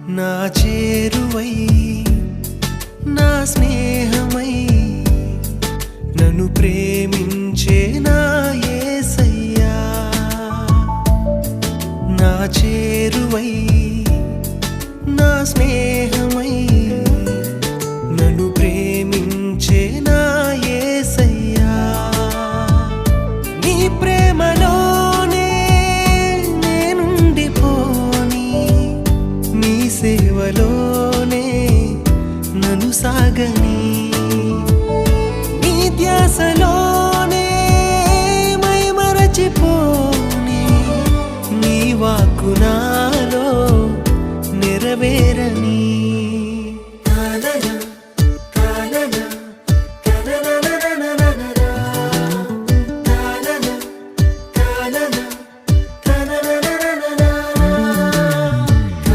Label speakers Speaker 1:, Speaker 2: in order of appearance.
Speaker 1: నా చేరువై నా స్నేహమై నన్ను ప్రేమించే నా యేసయ్యా నా చేరువై నా స్నేహమై నన్ను ప్రేమించే నా యేసయ్యా నీ ప్రేమలోనే నేనుండిపోని నీ సేవలోనే నన్ను సాగని నీ ధ్యాసలోనే మైమరచిపోని నీ వాక్కు నాలో నెరవేరని